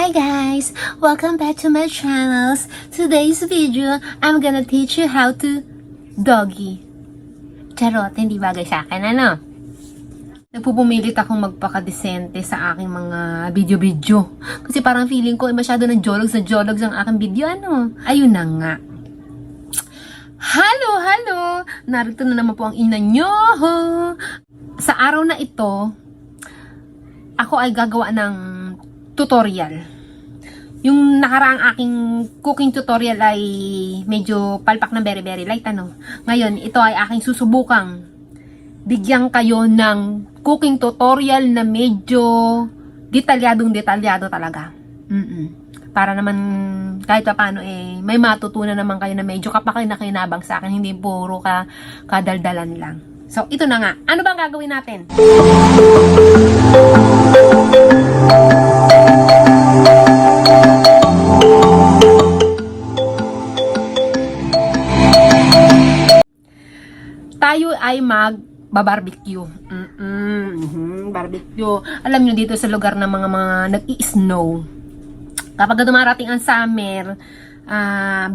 Hi guys! Welcome back to my channels. Today's video, I'm gonna teach you how to doggy. Charot, hindi bagay sa akin, ano? Nagpupumilit akong magpakadesente sa aking mga video-video. Kasi parang feeling ko masyado ng jologs ang aking video, ano? Ayun na nga. Hello! Narito na naman po ang ina nyo. Sa araw na ito, ako ay gagawa ng tutorial. Yung nakaraang aking cooking tutorial ay medyo palpak na very light, ano. Ngayon, ito ay aking susubukang bigyan kayo ng cooking tutorial na medyo detalyado talaga. Para naman kahit pa paano may matutunan naman kayo na medyo kapaki-nakinabang sa akin, hindi puro kadaldalan lang. So, ito na nga. Ano bang gagawin natin? Tayo ay mag-barbecue. Barbecue. Alam nyo, dito sa lugar ng mga nag-i-snow, kapag dumarating ang summer,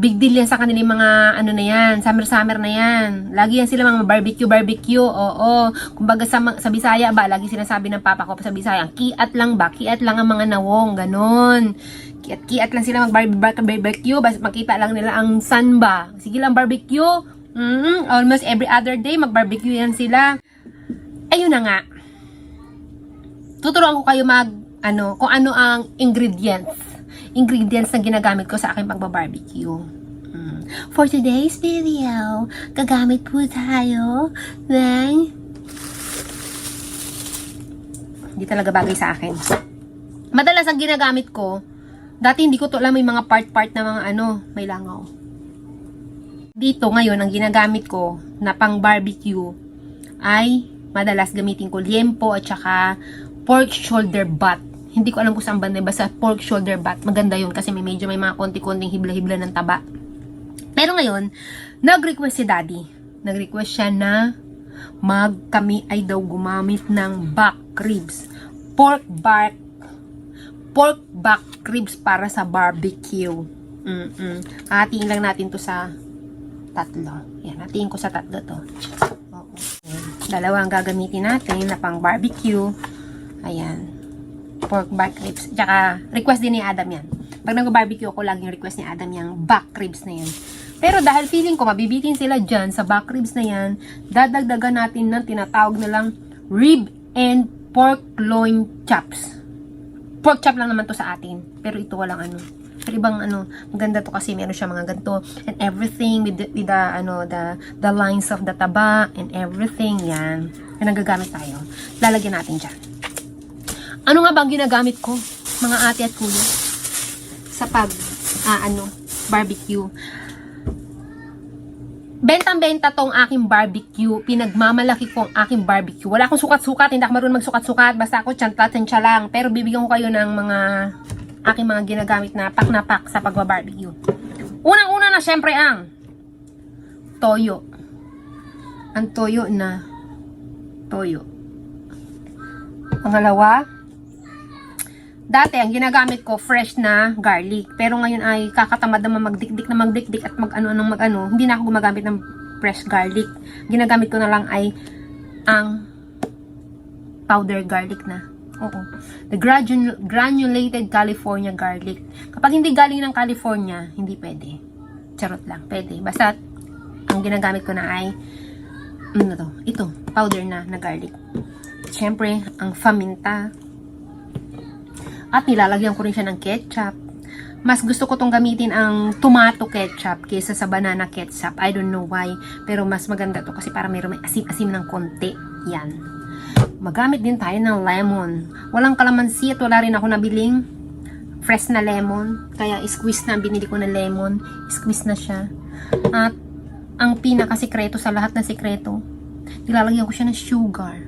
big deal yan sa kanila mga ano na yan, summer na yan. Lagi yan sila mga barbecue. Oo. Kumbaga sa Bisaya ba, lagi sinasabi ng papa ko sa Bisaya, kiat lang ang mga nawong, ganon. Kiat lang sila mag-barbecue, basta makita lang nila ang sun ba. Sige lang barbecue. Almost every other day mag-barbecue yan sila. Ayun na nga. Tuturuan ko kayo kung ano ang ingredients na ginagamit ko sa aking pagba-barbecue. For today's video, gagamit po tayo ng hindi talaga bagay sa akin. Madalas ang ginagamit ko, dati hindi ko to alam, may mga part na mga may langaw. Dito ngayon, ang ginagamit ko na pang barbecue ay madalas gamitin ko liempo at saka pork shoulder butt. Hindi ko alam kung saan banda, basta pork shoulder butt. Maganda yun kasi may mga konti-konting hibla-hibla ng taba. Pero ngayon, nag-request si daddy. Nag-request siya na kami ay daw gumamit ng back ribs. Pork back ribs para sa barbecue. Hatiin lang natin to sa tatlo. Yan, hatiin ko sa tatlo to. Oo. Dalawa ang gagamitin natin na pang barbecue. Ayan. Pork back ribs. Tsaka, request din ni Adam yan. Pag nag-barbecue ako, laging request ni Adam yung back ribs na yan. Pero dahil feeling ko, mabibitin sila dyan sa back ribs na yan, dadagdagan natin ng tinatawag na lang rib and pork loin chops. Pork chop lang naman to sa atin. Pero ito walang Pero ibang maganda to kasi meron siya mga ganito and everything with the lines of the taba and everything yan. Yan ang gagamit tayo. Lalagyan natin dyan. Ano nga ba ang ginagamit ko, mga ate at kuya, sa barbecue? Bentang-benta tong aking barbecue. Pinagmamalaki ko ang aking barbecue. Wala akong sukat-sukat, hindi ako marunong magsukat-sukat. Basta ako tsantla lang. Pero bibigyan ko kayo ng aking mga ginagamit na pak sa pagba-barbecue. Unang-una na syempre ang toyo. Ang toyo. Pangalawa, dati ang ginagamit ko fresh na garlic. Pero ngayon ay kakatamad naman magdikdik at hindi na ako gumagamit ng fresh garlic. Ginagamit ko na lang ay ang powder garlic na. Oo. The granulated California garlic. Kapag hindi galing ng California, hindi pwede. Charot lang. Pwede. Basta, ang ginagamit ko na ay, ito, powder na garlic. Siyempre, ang paminta. At nilalagyan ko rin siya ng ketchup. Mas gusto ko tong gamitin ang tomato ketchup kaysa sa banana ketchup. I don't know why. Pero mas maganda to kasi para may asim-asim ng konti. Yan. Magamit din tayo ng lemon. Walang kalamansi at wala rin ako nabiling fresh na lemon. Kaya squeeze na binili ko na lemon. Squeeze na siya. At ang pinakasikreto sa lahat ng sikreto, nilalagyan ko siya ng sugar.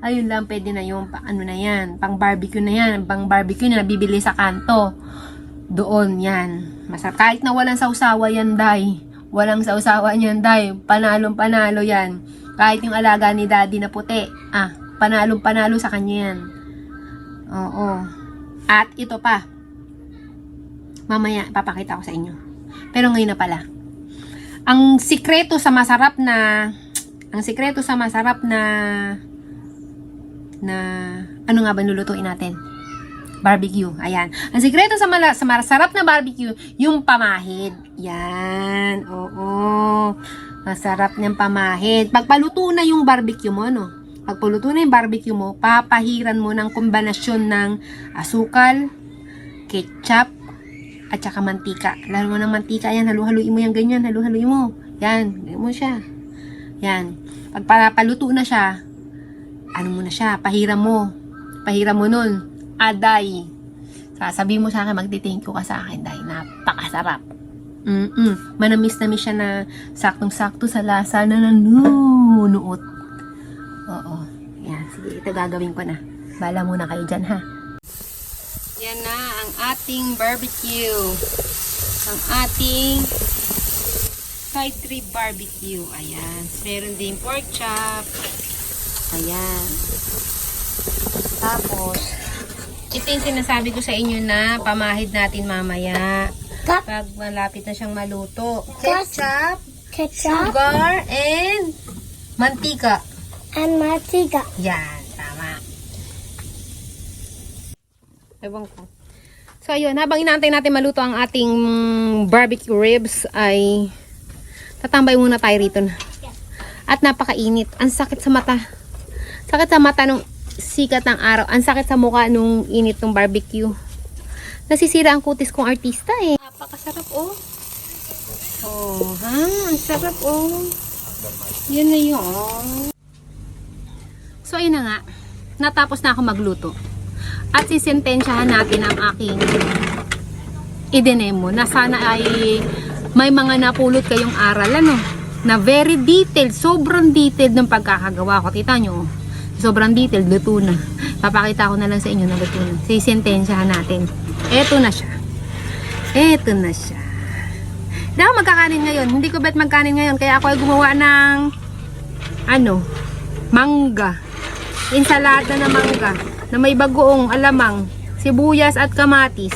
Ayun lang, pwede na yung pang barbecue na yan. Pang barbecue na nabibili sa kanto. Doon yan. Masarap. Kahit na walang sausawa yan, day. Walang sausawa niyan, day. Panalong-panalo yan. Kahit yung alaga ni daddy na puti. Panalong-panalo sa kanya yan. Oo. At ito pa. Mamaya, papakita ko sa inyo. Pero ngayon na pala. Ang sikreto sa masarap na ano nga ba lulutuin natin? Barbecue. Ayan. Ang sikreto sa masarap na barbecue, yung pamahid. Yan. Oo. Masarap niyang pamahid. Pagpaluto na yung barbecue mo, no? Pagpaluto na yung barbecue mo, papahiran mo ng kombinasyon ng asukal, ketchup, at saka mantika. Lalo mo ng mantika. Yan. Halu-haluin mo yan ganyan. Halu-haluin mo. Yan. Ganyan mo siya. Yan. Pagpaluto na siya, ano mo na siya? Pahiram mo. Pahiram mo nun. Aday. Sasabihin mo sa akin, magti-thank you ka sa akin dahil napakasarap. Manamis-namis siya na saktong-sakto sa lasa na nanunuot. Oo. Yan. Sige, ito gagawin ko na. Bala muna kayo dyan, ha? Yan na ang ating barbecue. Ang ating side rib barbecue. Ayan. Meron din pork chop. Ayan. Tapos, ito yung sinasabi ko sa inyo na pamahid natin mamaya. Pag malapit na siyang maluto. Ketchup, sugar, and mantika. Yan, tama. Ewan ko. So, ayun. Habang inaantay natin maluto ang ating barbecue ribs, ay tatambay muna tayo rito na. At napakainit. Ang sakit sa mata. Sakit sa mata nung sikat ng araw. Ang sakit sa mukha nung init ng barbecue. Nasisira ang kutis kong artista eh. Napakasarap oh. Oh, ha? Ang sarap oh. Yan na yun. So, ayun na nga. Natapos na ako magluto. At sisentensyahan natin ang aking idenemo na sana ay may mga napulot kayong aral ano, na very detailed, sobrang detailed ng pagkakagawa ko. Tita nyo, sobrang detailed, luto na. Papakita ko na lang sa inyo na luto na. Sisentensyahan natin. Eto na siya. Eto na siya. Hindi ako magkakanin ngayon. Hindi ko bet magkanin ngayon. Kaya ako ay gumawa ng mangga. Ensalada na mangga. Na may bagoong alamang, sibuyas at kamatis.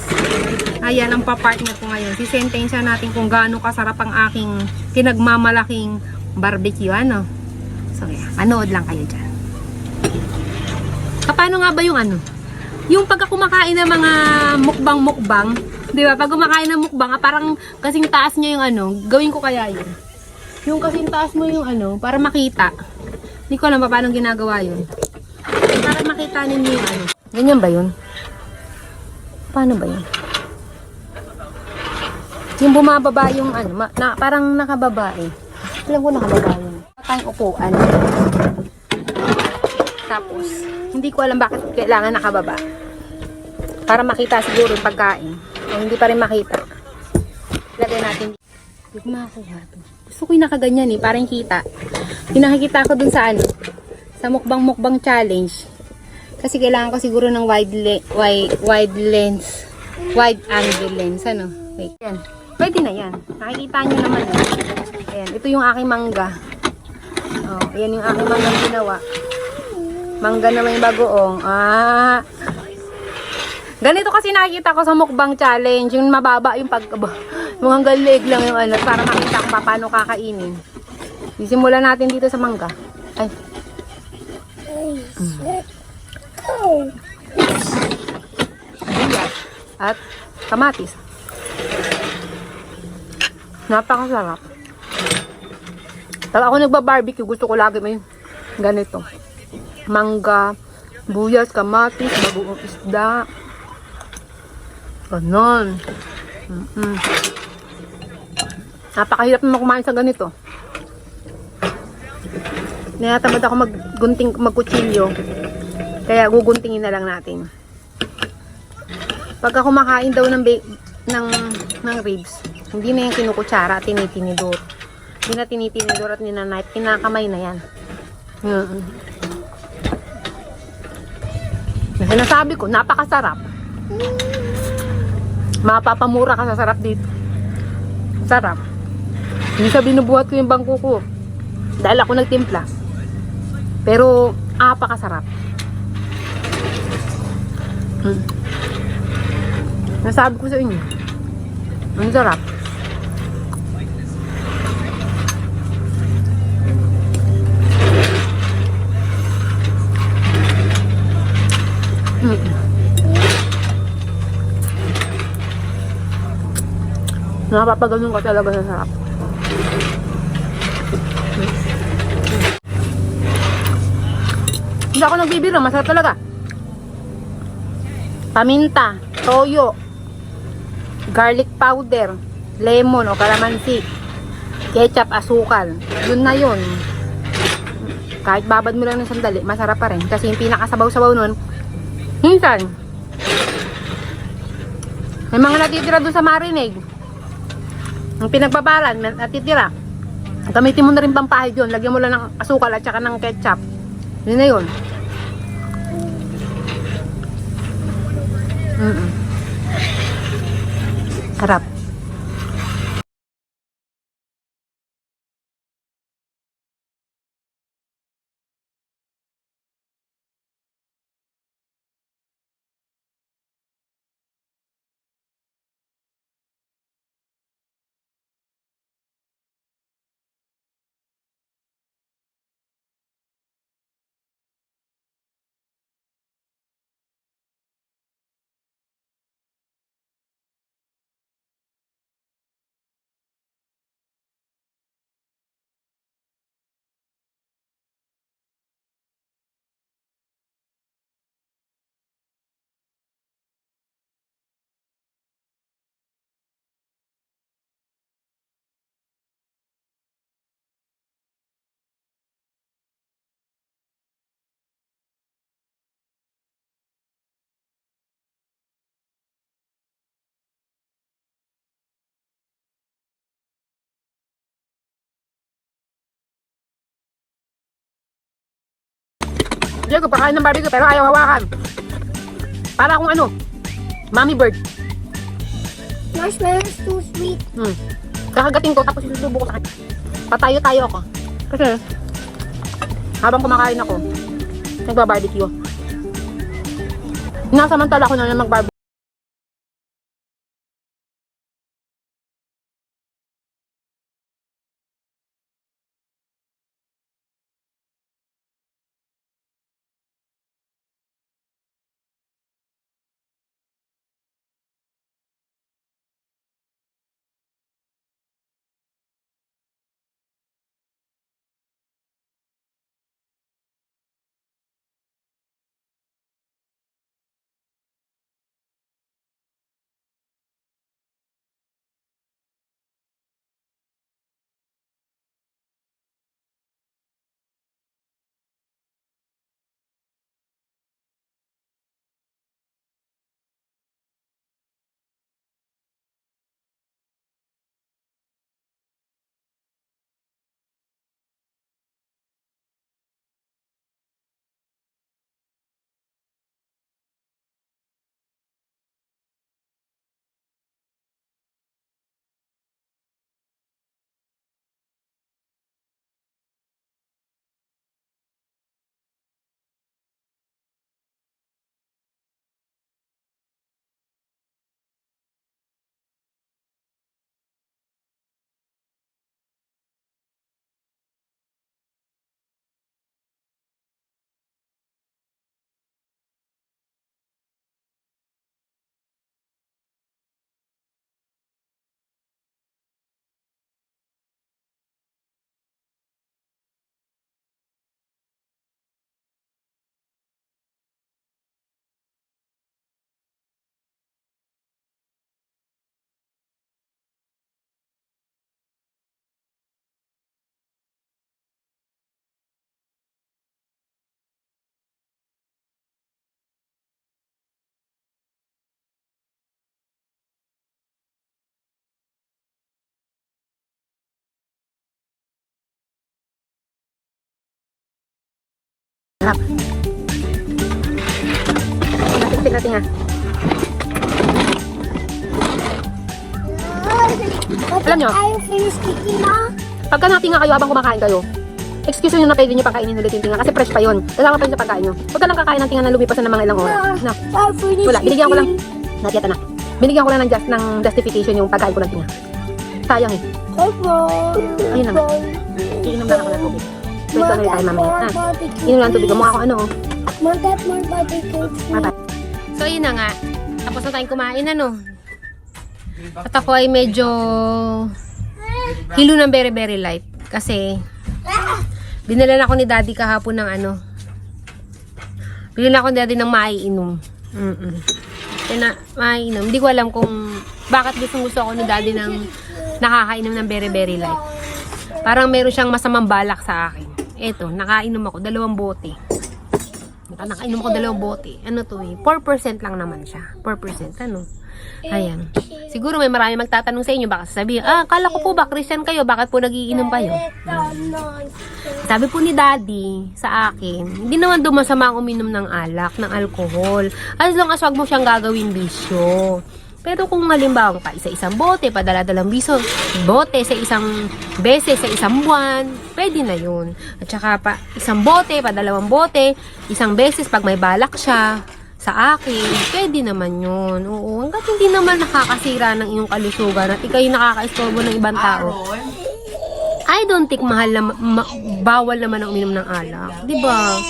Ayan ang papartner ko ngayon. Sisentensya natin kung gaano kasarap ang aking pinagmamalaking barbecue. Ano? So, yeah. Manood lang kayo dyan. Paano nga ba yung yung pagkakumakain ng mga mukbang, di ba? Pag kumakain ng mukbang, parang kasing taas niya yung gawin ko kaya yun. Yung kasing taas mo yung para makita. Hindi ko alam pa paano ginagawa yun. Para makita ninyo yung Ganyan ba yun? Paano ba yun? Yung bumababa yung parang nakababa eh. Alam ko nakababa yun. Tayong upuan. Tapos, hindi ko alam bakit kailangan nakababa. Para makita siguro yung pagkain. O hindi pa rin makita. Lagay natin. Hindi ko makakuha ito. Gusto ko yung nakaganyan eh. Parang kita. Pinakikita ko dun sa sa mukbang challenge. Kasi kailangan ko siguro ng wide lens. Wide angle lens. Wait. Yan. Pwede na yan. Nakikita nyo naman. Ayan. Ito yung aking mangga. Oh, ayan yung aking mangga ginawa. Mangga na may bagoong. Ganito kasi nakikita ko sa mukbang challenge. Yung mababa yung mga galig lang yung para makita kung paano kakainin. Simulan natin dito sa mangga. Ay. At kamatis. Napakasarap. Pag ako nagba-barbecue, gusto ko lagi may ganito. Mangga, buyas, kamatis, bagoong isda. Ganon. Napakahirap naman kumain sa ganito. Nayatamad ako magkutsilyo. Kaya guguntingin na lang natin. Pagka kumakain daw ng ribs, hindi na yung kinukutsara at tinitinidor. Hindi na tinitinidor at ninanayt. Kinakamay na yan. Sinasabi ko, napakasarap. Mapapamura ka sa sarap dito. Sarap. Hindi sa binubuhat ko yung bangko ko. Dahil ako nagtimpla. Pero, Apakasarap. Nasabi ko sa inyo. Ang sarap. Napapaganon ka talaga sa sarap. Hindi ako nagbibiro, masarap talaga. Paminta, toyo, garlic powder, lemon o kalamansi, ketchup, asukal. Yun na yun. Kahit babad mo lang ng sandali, masarap pa rin. Kasi yung pinakasabaw-sabaw nun, minsan, may mga natitira doon sa marinade. Ang pinagbabalan, natitira. Gamitin mo na rin pampahid yun. Lagyan mo lang ng asukal at saka ng ketchup. Yun na yun. Sarap. Diego, pakain ng barbecue pero ayaw hawakan. Para akong ano, mommy bird. Marshmallow is too sweet. Kakagating ko tapos isusubo ko sa kanya. Patayo-tayo ako. Kasi, habang kumakain ako, nagbabarbecue. Nasamantala ko na mag-barbecue. Sarap. Natiktik natin nga. Alam nyo, I finished eating na. pagka natinga kayo habang kumakain kayo, Excuse nyo na pwede nyo pakainin ulit yung tinga kasi fresh pa yun. Kasama pa yun sa pagkain nyo. Huwag ka lang kakain ng tinga na lumipas na ng mga ilang oras. No. Wala, binigyan ko lang. Natiyata na. Binigyan ko lang ng justification yung pagkain ko ng tinga. Sayang eh. Ayun na nga. Iinom lang ako ng tubig. Wait lang tayo mamaya. Inom lang ng tubig. Mukha ko ano oh. Bye-bye. So ayun na nga. Tapos na tayong kumain ano. At ako ay medyo hilo ng very very light. Kasi binala na ako ni daddy kahapon ng ano. Binala ako ni daddy ng maiinom. Kaya na maiinom. Hindi ko alam kung bakit gusto ako ni daddy ng nakakainom ng very very light. Parang meron siyang masamang balak sa akin. Eto, nakainom ako 2 bote. Nakainom ako 2 bote. Ano to eh? 4% lang naman siya. 4%. Ano? Ayan. Siguro may marami magtatanong sa inyo. Baka sasabihin, akala ko po ba Christian kayo? Bakit po nagiinom kayo? Sabi po ni daddy sa akin, hindi naman dumasama ang uminom ng alak, ng alcohol. As long as wag mo siyang gagawin bisyo. Pero kung halimbawa pa isa-isang bote, padala-dalang bote sa isang beses sa isang buwan, pwede na yun. At saka pa isang bote, padalawang bote, isang beses pag may balak siya sa akin, pwede naman yun. Oo, hanggat hindi naman nakakasira ng iyong kalusugan at ikaw yung nakaka-istorbo ng ibang tao. I don't think bawal naman ang uminom ng alak. Diba?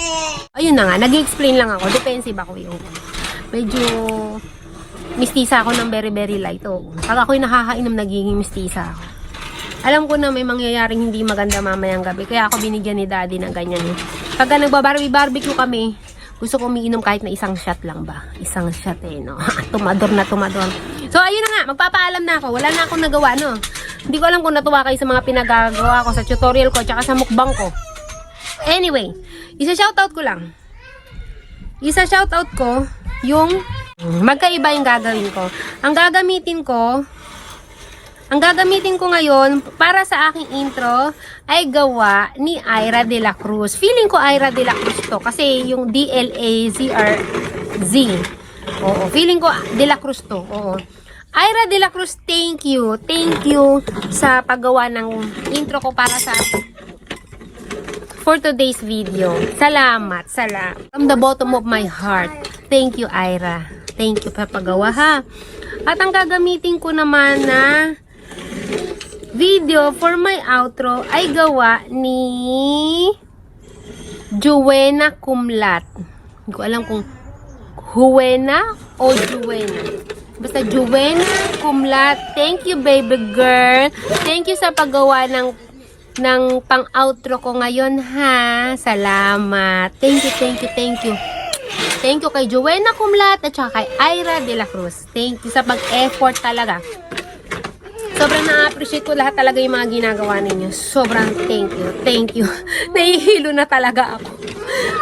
Ayun na nga, nag-explain lang ako. Defensive ako yung medyo mistisa ako ng very very light. Oo. Pag ako'y nakakainom, nagiging mistisa ako. Alam ko na may mangyayaring hindi maganda mamayang gabi. Kaya ako binigyan ni daddy ng ganyan. Pagka nagbabarbecue kami, gusto ko umiinom kahit na isang shot lang ba? Isang shot eh, no? Tumador na tumador. So, ayun na nga. Magpapaalam na ako. Wala na akong nagawa, no? Hindi ko alam kung natuwa kayo sa mga pinagagawa ko, sa tutorial ko, tsaka sa mukbang ko. Anyway, isa-shoutout ko lang. Isa-shoutout ko yung magkaiba yung gagawin ko. Ang gagamitin ko ngayon para sa aking intro ay gawa ni Ira de la Cruz. Feeling ko Ira de la Cruz to kasi yung DLAZRZ. Oo, feeling ko de la Cruz to. Oo. Ira de la Cruz, thank you. Thank you sa paggawa ng intro ko para sa for today's video. Salamat. From the bottom of my heart. Thank you, Ira. Thank you pa paggawa ha. At ang gagamitin ko naman na video for my outro ay gawa ni Juwena Kumlat. Hindi ko alam kung Huwena o Juwena. Basta Juwena Kumlat. Thank you, baby girl. Thank you sa paggawa ng pang-outro ko ngayon ha. Salamat. Thank you. Thank you kay Juwena Kumlat at saka kay Ira de la Cruz. Thank you sa pag-effort talaga. Sobrang na-appreciate ko lahat talaga yung mga ginagawa ninyo. Sobrang thank you. Nahihilo na talaga ako.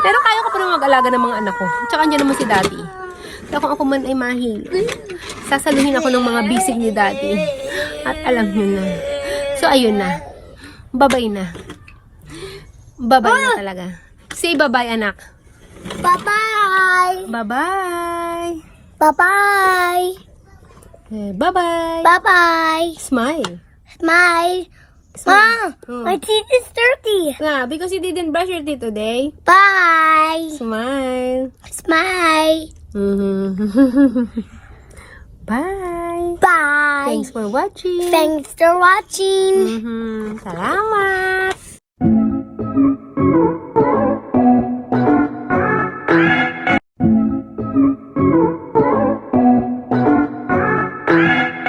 Pero kaya ko pa rin mag-alaga ng mga anak ko. Tsaka andyan naman si daddy. Kaya kung ako man ay mahilo, sasaluhin ako ng mga bisig ni daddy. At alam nyo na. So ayun na. Bye-bye na. Bye-bye na talaga. Say bye-bye anak. Bye-bye. Bye-bye. Bye-bye. Bye-bye. Bye-bye. Smile. Smile. Smile. Mom, my teeth is dirty. Yeah, because you didn't brush your teeth today. Bye. Smile. Smile. Bye. Bye. Thanks for watching. Thanks for watching. Salamat.